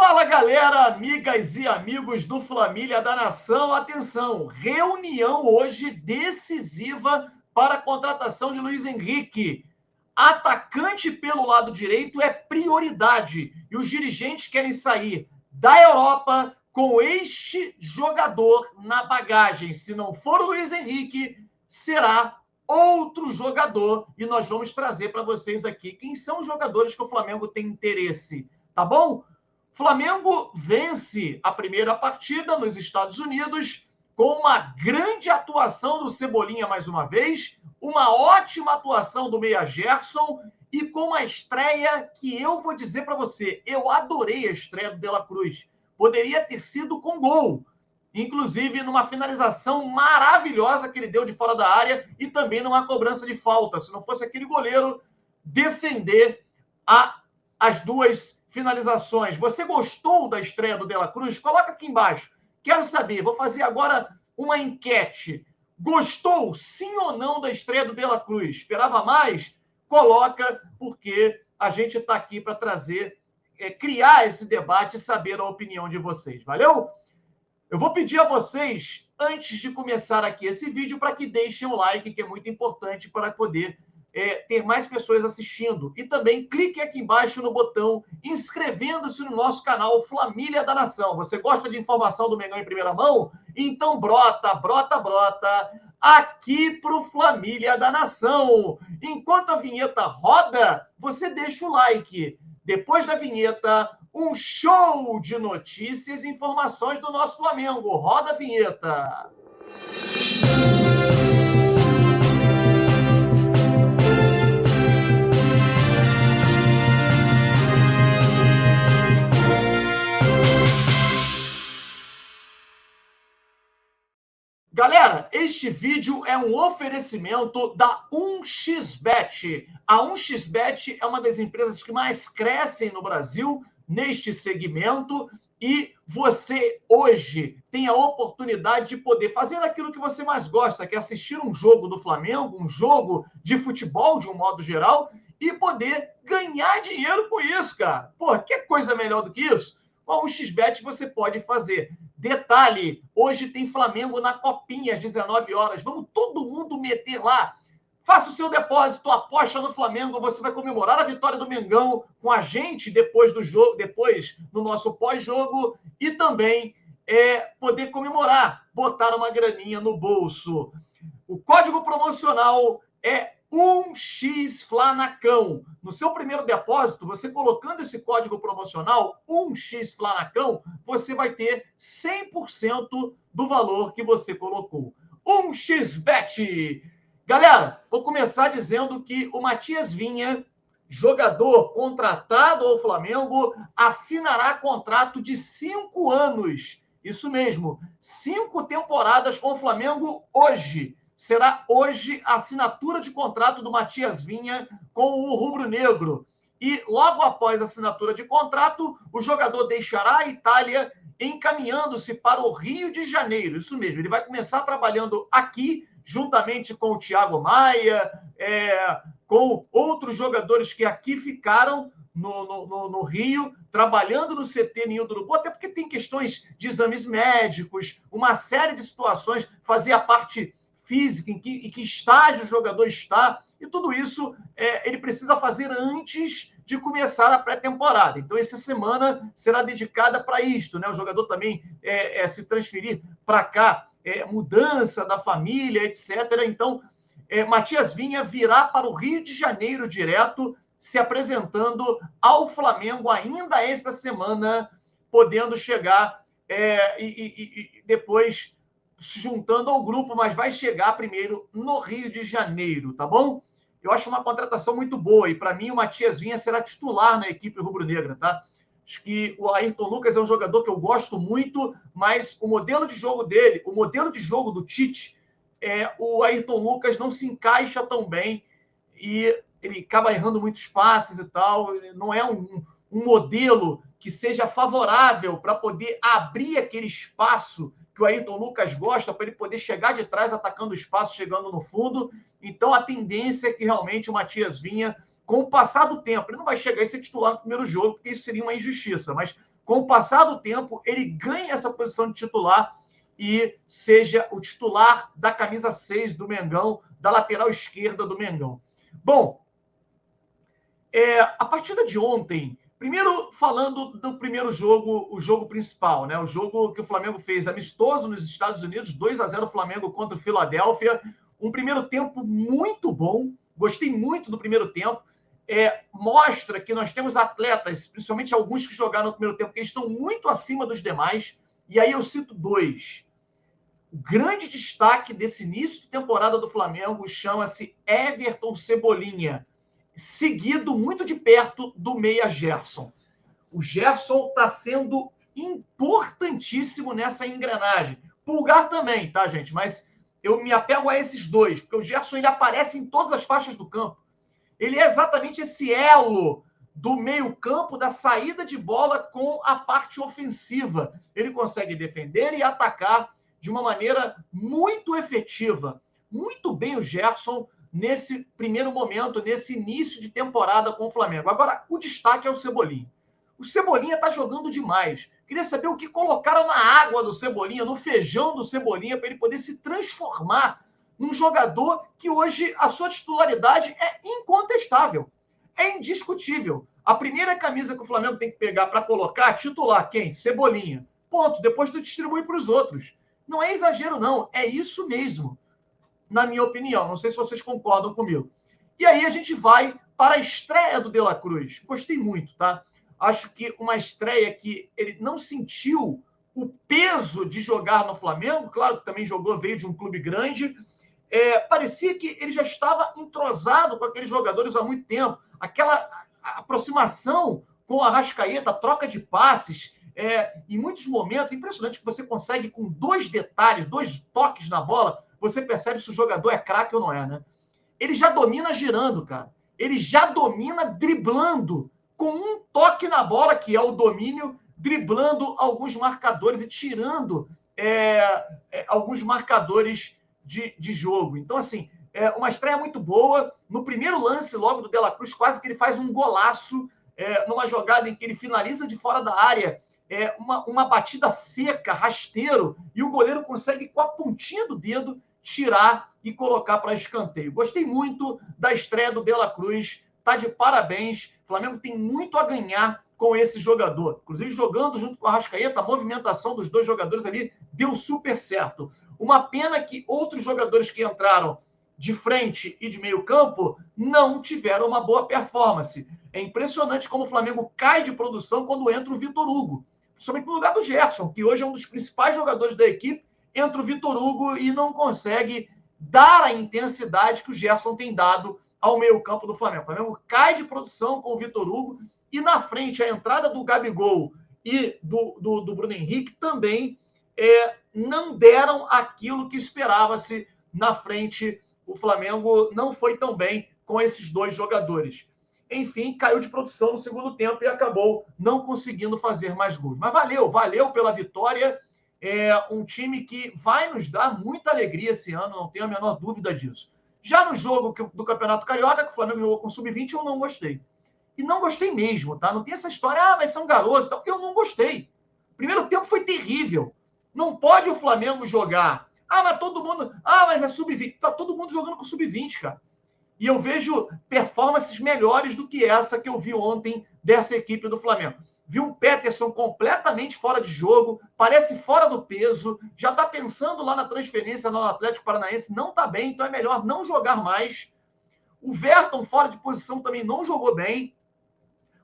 Fala, galera, amigas e amigos do Família da Nação. Atenção, reunião hoje decisiva para a contratação de Luiz Henrique. Atacante pelo lado direito é prioridade e os dirigentes querem sair da Europa com este jogador na bagagem. Se não for o Luiz Henrique, será outro jogador e nós vamos trazer para vocês aqui quem são os jogadores que o Flamengo tem interesse, tá bom? Flamengo vence a primeira partida nos Estados Unidos com uma grande atuação do Cebolinha mais uma vez, uma ótima atuação do Meia Gerson e com uma estreia que eu vou dizer para você, eu adorei a estreia do De La Cruz. Poderia ter sido com gol, inclusive numa finalização maravilhosa que ele deu de fora da área e também numa cobrança de falta, se não fosse aquele goleiro defender as duas finalizações. Você gostou da estreia do De La Cruz? Coloca aqui embaixo. Quero saber, vou fazer agora uma enquete. Gostou, sim ou não, da estreia do De La Cruz? Esperava mais? Coloca, porque a gente está aqui para trazer, criar esse debate e saber a opinião de vocês. Valeu? Eu vou pedir a vocês, antes de começar aqui esse vídeo, para que deixem o like, que é muito importante para poder ter mais pessoas assistindo. E também clique aqui embaixo no botão inscrevendo-se no nosso canal Família da Nação. Você gosta de informação do Mengão em primeira mão? Então brota aqui pro Família da Nação. Enquanto a vinheta roda, você deixa o like. Depois da vinheta, um show de notícias e informações do nosso Flamengo. Roda a vinheta. Galera, este vídeo é um oferecimento da 1xBet. A 1xBet é uma das empresas que mais crescem no Brasil neste segmento e você hoje tem a oportunidade de poder fazer aquilo que você mais gosta, que é assistir um jogo do Flamengo, um jogo de futebol de um modo geral e poder ganhar dinheiro com isso, cara. Pô, que coisa melhor do que isso? Com a 1xBet você pode fazer. Detalhe, hoje tem Flamengo na Copinha às 19 horas. Vamos todo mundo meter lá. Faça o seu depósito, aposta no Flamengo, você vai comemorar a vitória do Mengão com a gente depois do jogo, depois no nosso pós-jogo e também poder comemorar, botar uma graninha no bolso. O código promocional é 1xFlanacão. No seu primeiro depósito, você colocando esse código promocional 1xFlanacão, você vai ter 100% do valor que você colocou. 1xBet. Galera, vou começar dizendo que o Matias Vinha, jogador contratado ao Flamengo, assinará contrato de 5 anos. Isso mesmo, 5 temporadas com o Flamengo hoje. Será hoje a assinatura de contrato do Matias Vinha com o rubro-negro. E logo após a assinatura de contrato, o jogador deixará a Itália encaminhando-se para o Rio de Janeiro. Isso mesmo, ele vai começar trabalhando aqui, juntamente com o Thiago Maia, com outros jogadores que aqui ficaram no Rio, trabalhando no CT Ninho do Urubu, até porque tem questões de exames médicos, uma série de situações, fazer a parte física, em que estágio o jogador está, e tudo isso ele precisa fazer antes de começar a pré-temporada. Então, essa semana será dedicada para isto, né? O jogador também se transferir para cá, mudança da família, etc. Então, Matias Vinha virá para o Rio de Janeiro direto, se apresentando ao Flamengo ainda esta semana, podendo chegar e depois se juntando ao grupo, mas vai chegar primeiro no Rio de Janeiro, tá bom? Eu acho uma contratação muito boa e, para mim, o Matias Vinha será titular na equipe rubro-negra, tá? Acho que o Ayrton Lucas é um jogador que eu gosto muito, mas o modelo de jogo dele, o modelo de jogo do Tite, o Ayrton Lucas não se encaixa tão bem e ele acaba errando muitos passes e tal. Não é um modelo que seja favorável para poder abrir aquele espaço que o Ayrton Lucas gosta, para ele poder chegar de trás atacando o espaço, chegando no fundo. Então, a tendência é que realmente o Matias Vinha, com o passar do tempo, ele não vai chegar e ser titular no primeiro jogo, porque isso seria uma injustiça, mas com o passar do tempo, ele ganhe essa posição de titular e seja o titular da camisa 6 do Mengão, da lateral esquerda do Mengão. Bom, a partida de ontem, primeiro falando do primeiro jogo, o jogo principal, né? O jogo que o Flamengo fez amistoso nos Estados Unidos, 2-0 Flamengo contra o Philadelphia. Um primeiro tempo muito bom, gostei muito do primeiro tempo. Mostra que nós temos atletas, principalmente alguns que jogaram no primeiro tempo, que eles estão muito acima dos demais. E aí eu cito dois. O grande destaque desse início de temporada do Flamengo chama-se Everton Cebolinha, seguido muito de perto do meia Gerson. O Gerson está sendo importantíssimo nessa engrenagem. Pulgar também, tá, gente? Mas eu me apego a esses dois, porque o Gerson ele aparece em todas as faixas do campo. Ele é exatamente esse elo do meio-campo, da saída de bola com a parte ofensiva. Ele consegue defender e atacar de uma maneira muito efetiva. Muito bem o Gerson nesse primeiro momento, nesse início de temporada com o Flamengo. Agora, o destaque é o Cebolinha. O Cebolinha está jogando demais. Queria saber o que colocaram na água do Cebolinha, no feijão do Cebolinha, para ele poder se transformar num jogador que hoje a sua titularidade é incontestável, é indiscutível. A primeira camisa que o Flamengo tem que pegar para colocar, titular, quem? Cebolinha. Ponto. Depois tu distribui para os outros. Não é exagero, não. É isso mesmo, na minha opinião. Não sei se vocês concordam comigo. E aí a gente vai para a estreia do De La Cruz. Gostei muito, tá? Acho que uma estreia que ele não sentiu o peso de jogar no Flamengo. Claro que também jogou, veio de um clube grande. Parecia que ele já estava entrosado com aqueles jogadores há muito tempo. Aquela aproximação com a Arrascaeta, troca de passes, em muitos momentos, impressionante que você consegue, com 2 detalhes, 2 toques na bola, você percebe se o jogador é craque ou não é, né? Ele já domina girando, cara. Ele já domina driblando, com um toque na bola, que é o domínio, driblando alguns marcadores e tirando alguns marcadores de jogo. Então, assim, uma estreia muito boa. No primeiro lance, logo do De La Cruz, quase que ele faz um golaço, numa jogada em que ele finaliza de fora da área, uma batida seca, rasteiro, e o goleiro consegue, com a pontinha do dedo, tirar e colocar para escanteio. Gostei muito da estreia do De La Cruz, tá de parabéns. O Flamengo tem muito a ganhar com esse jogador. Inclusive, jogando junto com a Arrascaeta, a movimentação dos dois jogadores ali deu super certo. Uma pena que outros jogadores que entraram de frente e de meio campo não tiveram uma boa performance. É impressionante como o Flamengo cai de produção quando entra o Vitor Hugo, principalmente no lugar do Gerson, que hoje é um dos principais jogadores da equipe. Entra o Vitor Hugo e não consegue dar a intensidade que o Gerson tem dado ao meio campo do Flamengo. O Flamengo cai de produção com o Vitor Hugo e na frente a entrada do Gabigol e do Bruno Henrique também não deram aquilo que esperava-se na frente. O Flamengo não foi tão bem com esses dois jogadores. Enfim, caiu de produção no segundo tempo e acabou não conseguindo fazer mais gols. Mas valeu pela vitória. Um time que vai nos dar muita alegria esse ano, não tenho a menor dúvida disso. Já no jogo do Campeonato Carioca, que o Flamengo jogou com Sub-20, eu não gostei. E não gostei mesmo, tá? Não tem essa história, mas são garotos. Então, eu não gostei. O primeiro tempo foi terrível. Não pode o Flamengo jogar. Mas todo mundo... mas é Sub-20. Tá todo mundo jogando com Sub-20, cara. E eu vejo performances melhores do que essa que eu vi ontem dessa equipe do Flamengo. Vi um Peterson completamente fora de jogo, parece fora do peso, já está pensando lá na transferência no Atlético Paranaense, não está bem, então é melhor não jogar mais. O Verton, fora de posição, também não jogou bem.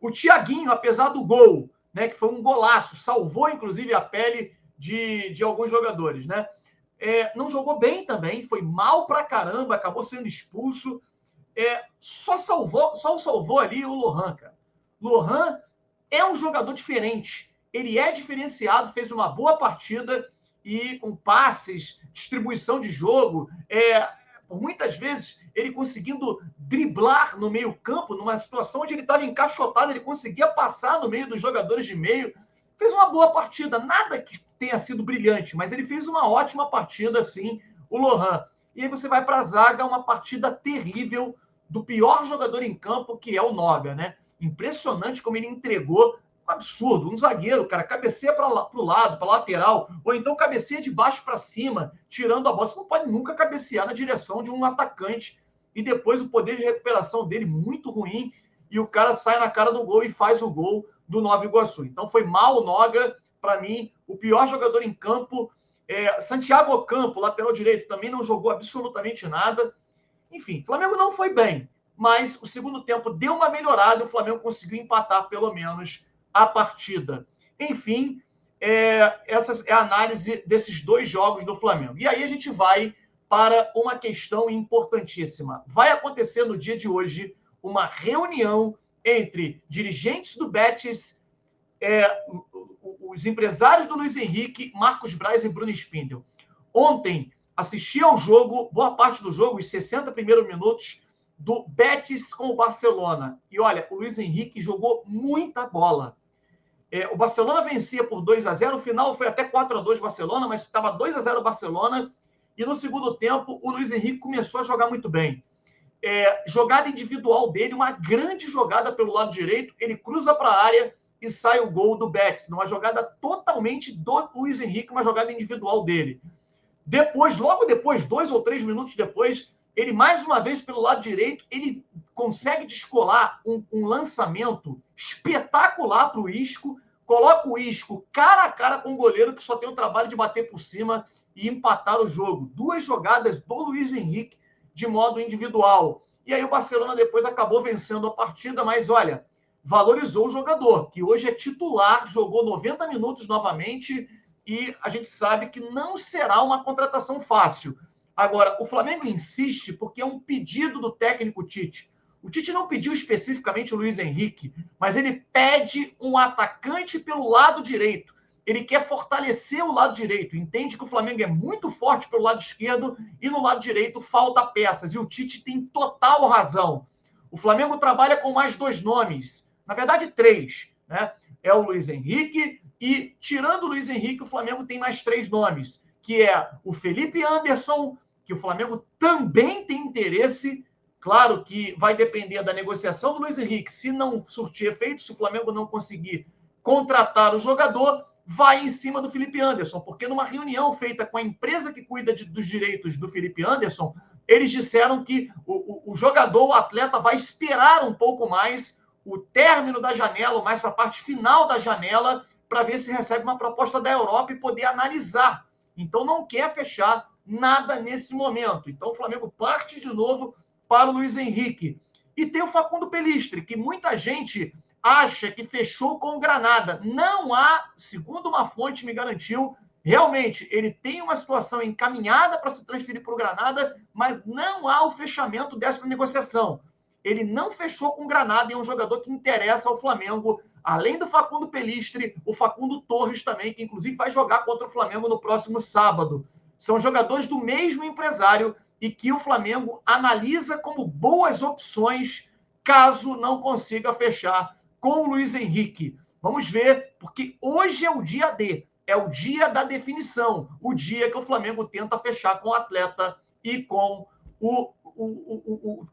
O Thiaguinho, apesar do gol, né, que foi um golaço, salvou inclusive a pele de alguns jogadores, né? Não jogou bem também, foi mal pra caramba, acabou sendo expulso. Só salvou ali o Lohan, cara. Lohan é um jogador diferente. Ele é diferenciado, fez uma boa partida e com passes, distribuição de jogo, por muitas vezes ele conseguindo driblar no meio campo, numa situação onde ele estava encaixotado, ele conseguia passar no meio dos jogadores de meio. Fez uma boa partida, nada que tenha sido brilhante, mas ele fez uma ótima partida, assim, o Lohan. E aí você vai para a zaga, uma partida terrível do pior jogador em campo, que é o Noga, né? Impressionante como ele entregou absurdo. Um zagueiro, cara, cabeceia para o lado, para lateral, ou então cabeceia de baixo para cima, tirando a bola. Você não pode nunca cabecear na direção de um atacante. E depois o poder de recuperação dele muito ruim, e o cara sai na cara do gol e faz o gol do Nova Iguaçu. Então foi mal o Noga, para mim, o pior jogador em campo. Santiago Ocampo, lateral direito, também não jogou absolutamente nada. Enfim, o Flamengo não foi bem, mas o segundo tempo deu uma melhorada e o Flamengo conseguiu empatar pelo menos a partida. Enfim, essa é a análise desses dois jogos do Flamengo. E aí a gente vai para uma questão importantíssima. Vai acontecer no dia de hoje uma reunião entre dirigentes do Betis, os empresários do Luiz Henrique, Marcos Braz e Bruno Spindel. Ontem, assisti ao jogo, boa parte do jogo, os 60 primeiros minutos, do Betis com o Barcelona. E olha, o Luiz Henrique jogou muita bola. O Barcelona vencia por 2-0, o final foi até 4-2 Barcelona, mas estava 2-0 Barcelona, e no segundo tempo o Luiz Henrique começou a jogar muito bem. Jogada individual dele, uma grande jogada pelo lado direito, ele cruza para a área e sai o gol do Betis, numa jogada totalmente do Luiz Henrique, uma jogada individual dele. Depois, logo depois, 2 ou 3 minutos depois, ele mais uma vez pelo lado direito, ele consegue descolar um lançamento espetacular para o Isco, coloca o Isco cara a cara com o goleiro que só tem o trabalho de bater por cima e empatar o jogo. 2 jogadas do Luiz Henrique de modo individual. E aí o Barcelona depois acabou vencendo a partida, mas olha, valorizou o jogador, que hoje é titular, jogou 90 minutos novamente, e a gente sabe que não será uma contratação fácil. Agora, o Flamengo insiste porque é um pedido do técnico Tite. O Tite não pediu especificamente o Luiz Henrique, mas ele pede um atacante pelo lado direito. Ele quer fortalecer o lado direito. Entende que o Flamengo é muito forte pelo lado esquerdo e no lado direito falta peças. E o Tite tem total razão. O Flamengo trabalha com mais 2 nomes. Na verdade, 3. Né? É o Luiz Henrique e, tirando o Luiz Henrique, o Flamengo tem mais 3 nomes, que é o Felipe Anderson, que o Flamengo também tem interesse. Claro que vai depender da negociação do Luiz Henrique. Se não surtir efeito, se o Flamengo não conseguir contratar o jogador, vai em cima do Felipe Anderson, porque numa reunião feita com a empresa que cuida dos direitos do Felipe Anderson, eles disseram que o jogador, o atleta, vai esperar um pouco mais o término da janela, ou mais para a parte final da janela, para ver se recebe uma proposta da Europa e poder analisar. Então não quer fechar nada nesse momento. Então o Flamengo parte de novo para o Luiz Henrique. E tem o Facundo Pelistri, que muita gente acha que fechou com o Granada. Não há, segundo uma fonte me garantiu, realmente ele tem uma situação encaminhada para se transferir para o Granada, mas não há o fechamento dessa negociação. Ele não fechou com o Granada e é um jogador que interessa ao Flamengo. Além do Facundo Pelistri, o Facundo Torres também, que inclusive vai jogar contra o Flamengo no próximo sábado. São jogadores do mesmo empresário e que o Flamengo analisa como boas opções caso não consiga fechar com o Luiz Henrique. Vamos ver, porque hoje é o dia D, é o dia da definição, o dia que o Flamengo tenta fechar com o atleta e com o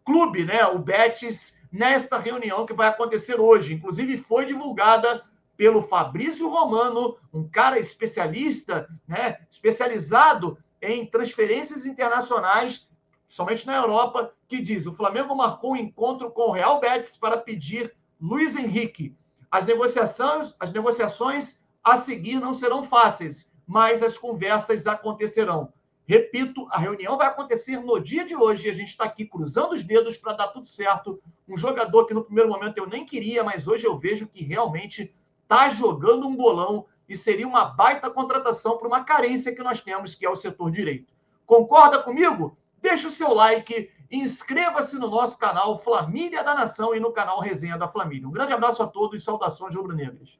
clube, né, o Betis, nesta reunião que vai acontecer hoje. Inclusive foi divulgada pelo Fabrício Romano, um cara especialista, né, especializado em transferências internacionais, somente na Europa, que diz: o Flamengo marcou um encontro com o Real Betis para pedir Luiz Henrique. As negociações a seguir não serão fáceis, mas as conversas acontecerão. Repito, a reunião vai acontecer no dia de hoje e a gente está aqui cruzando os dedos para dar tudo certo. Um jogador que no primeiro momento eu nem queria, mas hoje eu vejo que realmente está jogando um bolão e seria uma baita contratação para uma carência que nós temos, que é o setor direito. Concorda comigo? Deixa o seu like, inscreva-se no nosso canal Família da Nação e no canal Resenha da Família. Um grande abraço a todos e saudações rubro-negras.